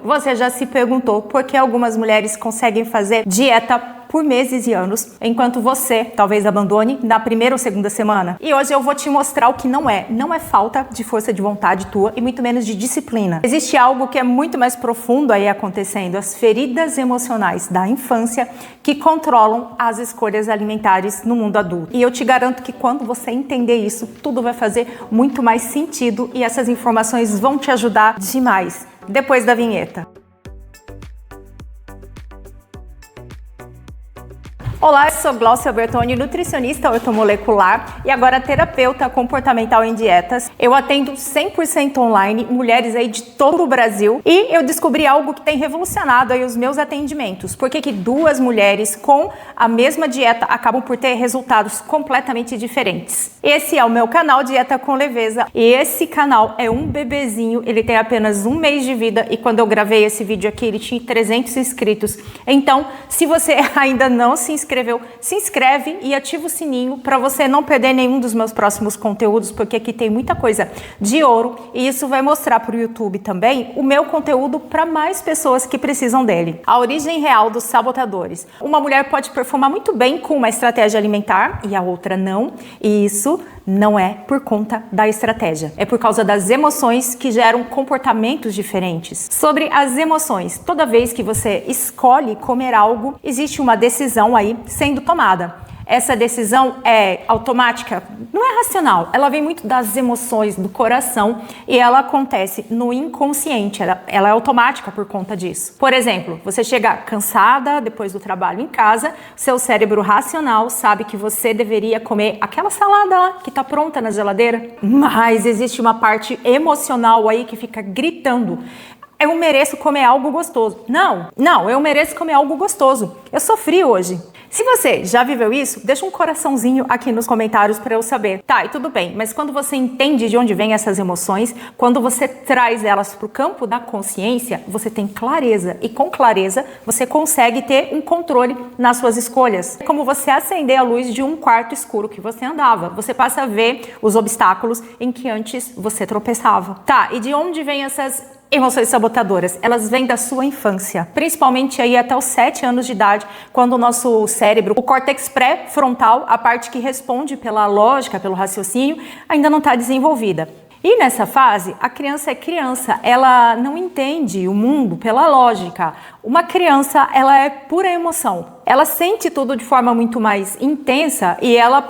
Você já se perguntou por que algumas mulheres conseguem fazer dieta por meses e anos, enquanto você talvez abandone na primeira ou segunda semana? E hoje eu vou te mostrar o que não é. Não é falta de força de vontade tua e muito menos de disciplina. Existe algo que é muito mais profundo aí acontecendo, as feridas emocionais da infância que controlam as escolhas alimentares no mundo adulto. E eu te garanto que quando você entender isso, tudo vai fazer muito mais sentido e essas informações vão te ajudar demais. Depois da vinheta. Olá, eu sou Glaucia Bertoni, nutricionista ortomolecular e agora terapeuta comportamental em dietas. Eu atendo 100% online, mulheres aí de todo o Brasil, e eu descobri algo que tem revolucionado aí os meus atendimentos. Por que duas mulheres com a mesma dieta acabam por ter resultados completamente diferentes? Esse é o meu canal Dieta com Leveza e esse canal é um bebezinho, ele tem apenas 1 mês de vida e quando eu gravei esse vídeo aqui ele tinha 300 inscritos. Então, se você ainda não se inscreve e ativa o sininho para você não perder nenhum dos meus próximos conteúdos, porque aqui tem muita coisa de ouro e isso vai mostrar para o YouTube também o meu conteúdo para mais pessoas que precisam dele. A origem real dos sabotadores. Uma mulher pode performar muito bem com uma estratégia alimentar e a outra não, e isso não é por conta da estratégia, é por causa das emoções que geram comportamentos diferentes. Sobre as emoções, toda vez que você escolhe comer algo, existe uma decisão aí sendo tomada. Essa decisão é automática? Não é racional, ela vem muito das emoções, do coração e ela acontece no inconsciente, ela é automática por conta disso. Por exemplo, você chega cansada depois do trabalho em casa, seu cérebro racional sabe que você deveria comer aquela salada lá que está pronta na geladeira, mas existe uma parte emocional aí que fica gritando: eu mereço comer algo gostoso. Não, eu mereço comer algo gostoso. Eu sofri hoje. Se você já viveu isso, deixa um coraçãozinho aqui nos comentários para eu saber. Tá, e tudo bem, mas quando você entende de onde vêm essas emoções, quando você traz elas para o campo da consciência, você tem clareza. E com clareza, você consegue ter um controle nas suas escolhas. É como você acender a luz de um quarto escuro que você andava. Você passa a ver os obstáculos em que antes você tropeçava. Tá, e de onde vêm essas emoções sabotadoras? Elas vêm da sua infância, principalmente aí até os 7 anos de idade, quando o nosso cérebro, o córtex pré-frontal, a parte que responde pela lógica, pelo raciocínio, ainda não está desenvolvida. E nessa fase, a criança é criança, ela não entende o mundo pela lógica. Uma criança, ela é pura emoção. Ela sente tudo de forma muito mais intensa e ela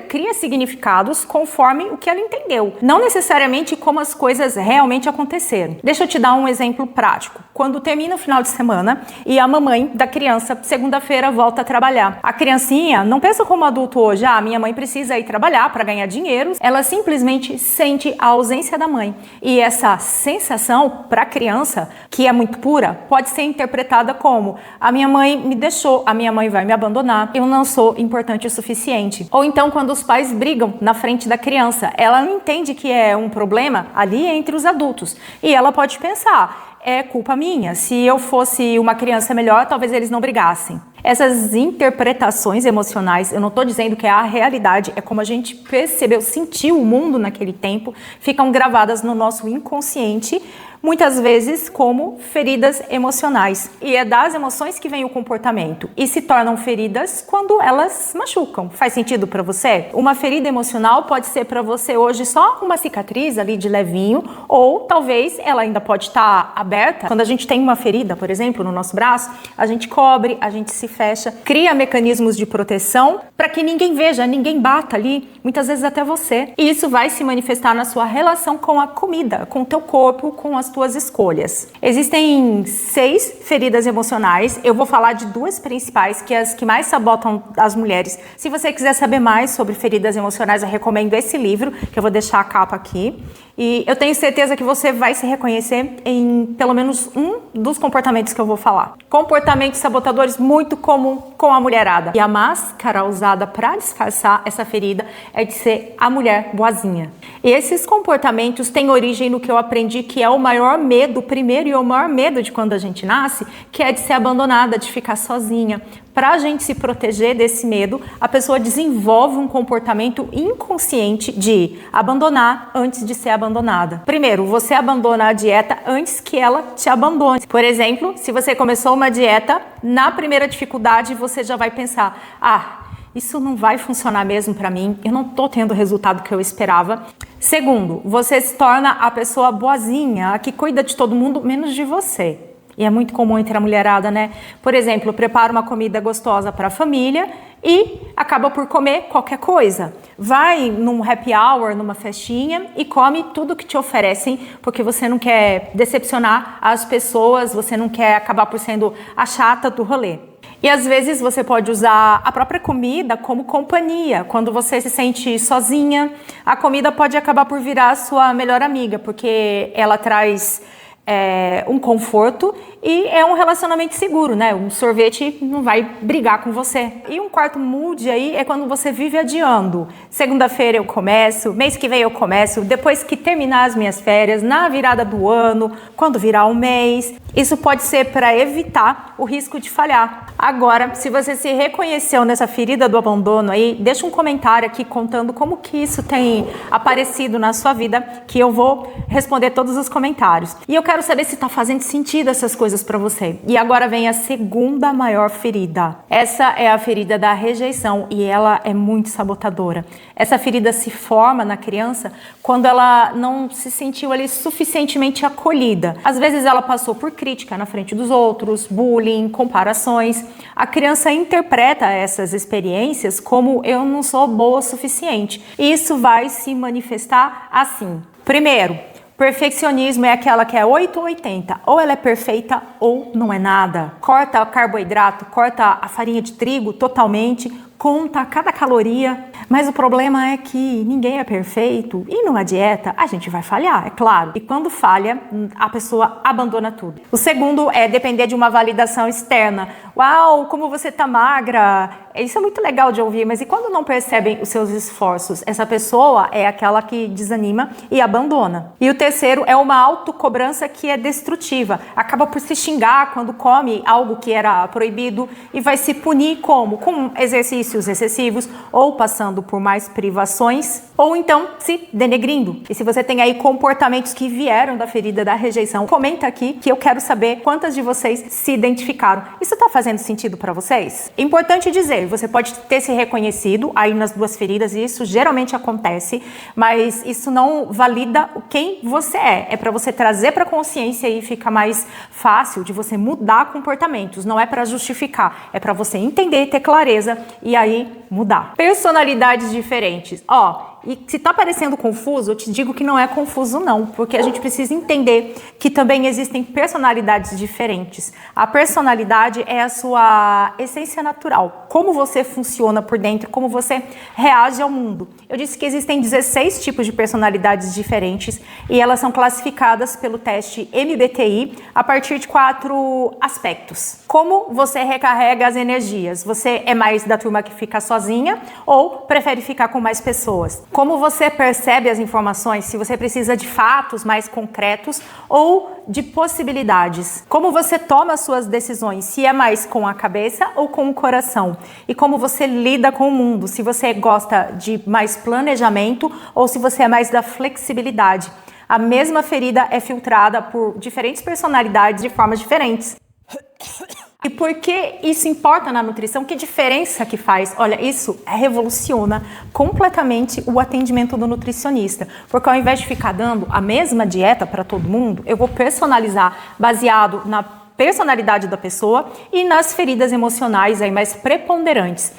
cria significados conforme o que ela entendeu, não necessariamente como as coisas realmente aconteceram. Deixa eu te dar um exemplo prático. Quando termina o final de semana e a mamãe da criança, segunda-feira, volta a trabalhar. A criancinha não pensa como adulto hoje: minha mãe precisa ir trabalhar para ganhar dinheiro. Ela simplesmente sente a ausência da mãe. E essa sensação, para a criança, que é muito pura, pode ser interpretada como: a minha mãe me deixou, a minha mãe vai me abandonar, eu não sou importante o suficiente. Ou então quando os pais brigam na frente da criança, ela não entende que é um problema ali entre os adultos. E ela pode pensar: é culpa minha, se eu fosse uma criança melhor, talvez eles não brigassem. Essas interpretações emocionais, eu não estou dizendo que é a realidade, é como a gente percebeu, sentiu o mundo naquele tempo, ficam gravadas no nosso inconsciente, muitas vezes como feridas emocionais. E é das emoções que vem o comportamento e se tornam feridas quando elas machucam. Faz sentido para você? Uma ferida emocional pode ser para você hoje só uma cicatriz ali de levinho, ou talvez ela ainda pode estar aberta. Quando a gente tem uma ferida, por exemplo, no nosso braço, a gente cobre, a gente se fecha, cria mecanismos de proteção para que ninguém veja, ninguém bata ali, muitas vezes até você. E isso vai se manifestar na sua relação com a comida, com o teu corpo, com as tuas escolhas. Existem 6 feridas emocionais. Eu vou falar de 2 principais, que é as que mais sabotam as mulheres. Se você quiser saber mais sobre feridas emocionais, eu recomendo esse livro, que eu vou deixar a capa aqui. E eu tenho certeza que você vai se reconhecer em pelo menos um dos comportamentos que eu vou falar. Comportamentos sabotadores muito comum com a mulherada. E a máscara usada para disfarçar essa ferida é de ser a mulher boazinha. E esses comportamentos têm origem no que eu aprendi que é o maior medo, primeiro, e o maior medo de quando a gente nasce, que é de ser abandonada, de ficar sozinha. Para a gente se proteger desse medo, a pessoa desenvolve um comportamento inconsciente de abandonar antes de ser abandonada. Primeiro, você abandona a dieta antes que ela te abandone. Por exemplo, se você começou uma dieta, na primeira dificuldade você já vai pensar: isso não vai funcionar mesmo para mim, eu não tô tendo o resultado que eu esperava. Segundo, você se torna a pessoa boazinha, a que cuida de todo mundo, menos de você. E é muito comum entre a mulherada, né? Por exemplo, prepara uma comida gostosa para a família e acaba por comer qualquer coisa. Vai num happy hour, numa festinha e come tudo que te oferecem, porque você não quer decepcionar as pessoas, você não quer acabar por sendo a chata do rolê. E às vezes você pode usar a própria comida como companhia. Quando você se sente sozinha, a comida pode acabar por virar a sua melhor amiga, porque ela traz um conforto e é um relacionamento seguro, né? Um sorvete não vai brigar com você. E um quarto mood aí é quando você vive adiando. Segunda-feira eu começo, mês que vem eu começo, depois que terminar as minhas férias, na virada do ano, quando virar um mês. Isso pode ser para evitar o risco de falhar. Agora, se você se reconheceu nessa ferida do abandono aí, deixa um comentário aqui contando como que isso tem aparecido na sua vida, que eu vou responder todos os comentários. E eu quero saber se está fazendo sentido essas coisas para você. E agora vem a segunda maior ferida. Essa é a ferida da rejeição e ela é muito sabotadora. Essa ferida se forma na criança quando ela não se sentiu ali suficientemente acolhida. Às vezes ela passou por crítica na frente dos outros, bullying, comparações. A criança interpreta essas experiências como eu não sou boa o suficiente. E isso vai se manifestar assim. Primeiro, perfeccionismo é aquela que é 8 ou 80. Ou ela é perfeita ou não é nada. Corta o carboidrato, corta a farinha de trigo totalmente, conta cada caloria. Mas o problema é que ninguém é perfeito e numa dieta a gente vai falhar, é claro. E quando falha, a pessoa abandona tudo. O segundo é depender de uma validação externa. Uau, como você tá magra! Isso é muito legal de ouvir, mas e quando não percebem os seus esforços? Essa pessoa é aquela que desanima e abandona. E o terceiro é uma autocobrança que é destrutiva. Acaba por se xingar quando come algo que era proibido e vai se punir como? Com exercícios excessivos ou passando por mais privações ou então se denegrindo. E se você tem aí comportamentos que vieram da ferida da rejeição, comenta aqui que eu quero saber quantas de vocês se identificaram. Isso tá fazendo sentido para vocês? Importante dizer, você pode ter se reconhecido aí nas duas feridas e isso geralmente acontece, mas isso não valida quem você é. É para você trazer para consciência e fica mais fácil de você mudar comportamentos. Não é para justificar, é para você entender, ter clareza e aí mudar. Personalidades diferentes. E se tá parecendo confuso, eu te digo que não é confuso não, porque a gente precisa entender que também existem personalidades diferentes. A personalidade é a sua essência natural, como você funciona por dentro, como você reage ao mundo. Eu disse que existem 16 tipos de personalidades diferentes e elas são classificadas pelo teste MBTI a partir de 4 aspectos. Como você recarrega as energias? Você é mais da turma que fica sozinha ou prefere ficar com mais pessoas? Como você percebe as informações, se você precisa de fatos mais concretos ou de possibilidades? Como você toma as suas decisões, se é mais com a cabeça ou com o coração? E como você lida com o mundo, se você gosta de mais planejamento ou se você é mais da flexibilidade? A mesma ferida é filtrada por diferentes personalidades de formas diferentes. E por que isso importa na nutrição? Que diferença que faz? Olha, isso revoluciona completamente o atendimento do nutricionista. Porque ao invés de ficar dando a mesma dieta para todo mundo, eu vou personalizar baseado na personalidade da pessoa e nas feridas emocionais aí mais preponderantes.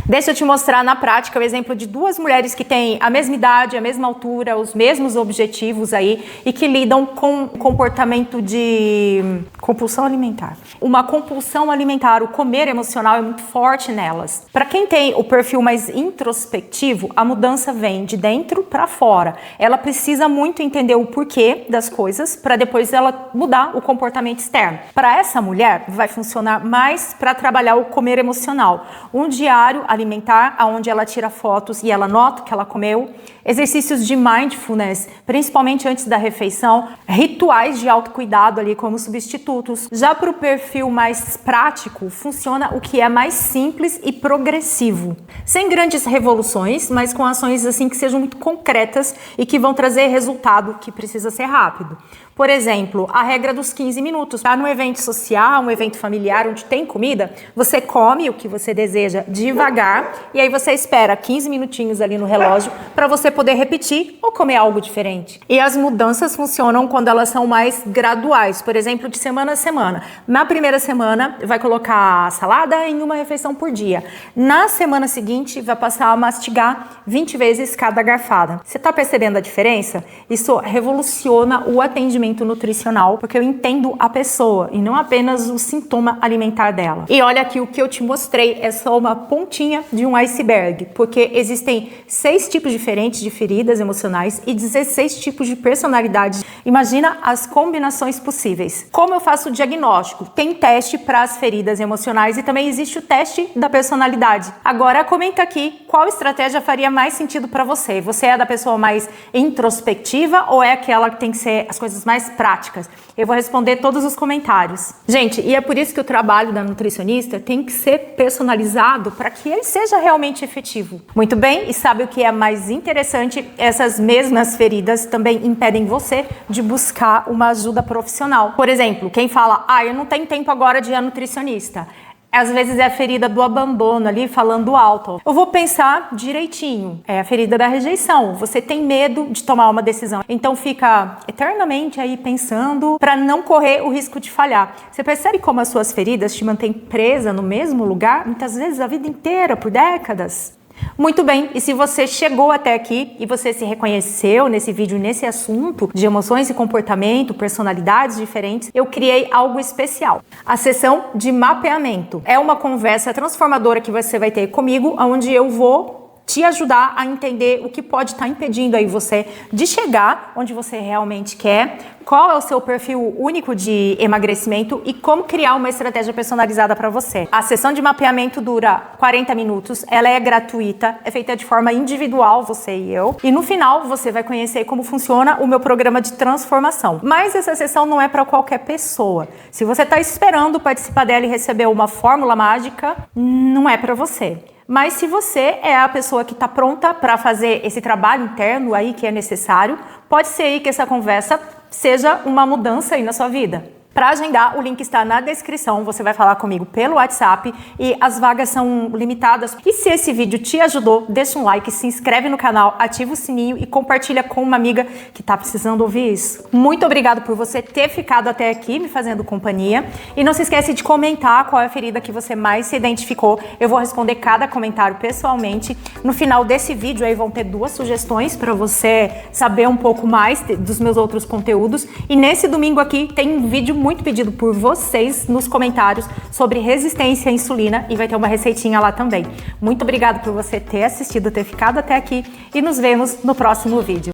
Deixa eu te mostrar na prática o exemplo de 2 mulheres que têm a mesma idade, a mesma altura, os mesmos objetivos aí e que lidam com comportamento de compulsão alimentar. Uma compulsão alimentar, o comer emocional é muito forte nelas. Para quem tem o perfil mais introspectivo, a mudança vem de dentro para fora. Ela precisa muito entender o porquê das coisas para depois ela mudar o comportamento externo. Para essa mulher, vai funcionar mais para trabalhar o comer emocional. Um diário alimentar, onde ela tira fotos e ela nota o que ela comeu, exercícios de mindfulness, principalmente antes da refeição, rituais de autocuidado ali como substituto. substitutos. Já para o perfil mais prático, funciona o que é mais simples e progressivo. Sem grandes revoluções, mas com ações assim que sejam muito concretas e que vão trazer resultado que precisa ser rápido. Por exemplo, a regra dos 15 minutos. Tá no evento social, um evento familiar onde tem comida, você come o que você deseja devagar e aí você espera 15 minutinhos ali no relógio para você poder repetir ou comer algo diferente. E as mudanças funcionam quando elas são mais graduais, por exemplo, de semana a semana. Na primeira semana, vai colocar salada em uma refeição por dia. Na semana seguinte, vai passar a mastigar 20 vezes cada garfada. Você está percebendo a diferença? Isso revoluciona o atendimento nutricional, porque eu entendo a pessoa e não apenas o sintoma alimentar dela. E olha aqui, o que eu te mostrei é só uma pontinha de um iceberg, porque existem 6 tipos diferentes de feridas emocionais e 16 tipos de personalidades. Imagina as combinações possíveis. Como eu faço o diagnóstico? Tem teste para as feridas emocionais e também existe o teste da personalidade. Agora comenta aqui qual estratégia faria mais sentido para você. Você é da pessoa mais introspectiva ou é aquela que tem que ser as coisas mais práticas? Eu vou responder todos os comentários. Gente, e é por isso que o trabalho da nutricionista tem que ser personalizado para que ele seja realmente efetivo. Muito bem, e sabe o que é mais interessante? Essas mesmas feridas também impedem você de buscar uma ajuda profissional. Por exemplo, quem fala, eu não tenho tempo agora de ir a nutricionista. Às vezes é a ferida do abandono ali, falando alto. Eu vou pensar direitinho. É a ferida da rejeição. Você tem medo de tomar uma decisão. Então fica eternamente aí pensando para não correr o risco de falhar. Você percebe como as suas feridas te mantêm presa no mesmo lugar? Muitas vezes a vida inteira, por décadas. Muito bem, e se você chegou até aqui e você se reconheceu nesse vídeo, nesse assunto de emoções e comportamento, personalidades diferentes, eu criei algo especial. A sessão de mapeamento. É uma conversa transformadora que você vai ter comigo, onde eu vou te ajudar a entender o que pode estar impedindo aí você de chegar onde você realmente quer, qual é o seu perfil único de emagrecimento e como criar uma estratégia personalizada para você. A sessão de mapeamento dura 40 minutos, ela é gratuita, é feita de forma individual, você e eu, e no final você vai conhecer como funciona o meu programa de transformação. Mas essa sessão não é para qualquer pessoa. Se você está esperando participar dela e receber uma fórmula mágica, não é para você. Mas se você é a pessoa que está pronta para fazer esse trabalho interno aí que é necessário, pode ser aí que essa conversa seja uma mudança aí na sua vida. Para agendar, o link está na descrição, você vai falar comigo pelo WhatsApp e as vagas são limitadas. E se esse vídeo te ajudou, deixa um like, se inscreve no canal, ativa o sininho e compartilha com uma amiga que está precisando ouvir isso. Muito obrigado por você ter ficado até aqui me fazendo companhia. E não se esquece de comentar qual é a ferida que você mais se identificou. Eu vou responder cada comentário pessoalmente. No final desse vídeo aí vão ter 2 sugestões para você saber um pouco mais dos meus outros conteúdos. E nesse domingo aqui tem um vídeo muito pedido por vocês nos comentários sobre resistência à insulina e vai ter uma receitinha lá também. Muito obrigada por você ter assistido, ter ficado até aqui e nos vemos no próximo vídeo.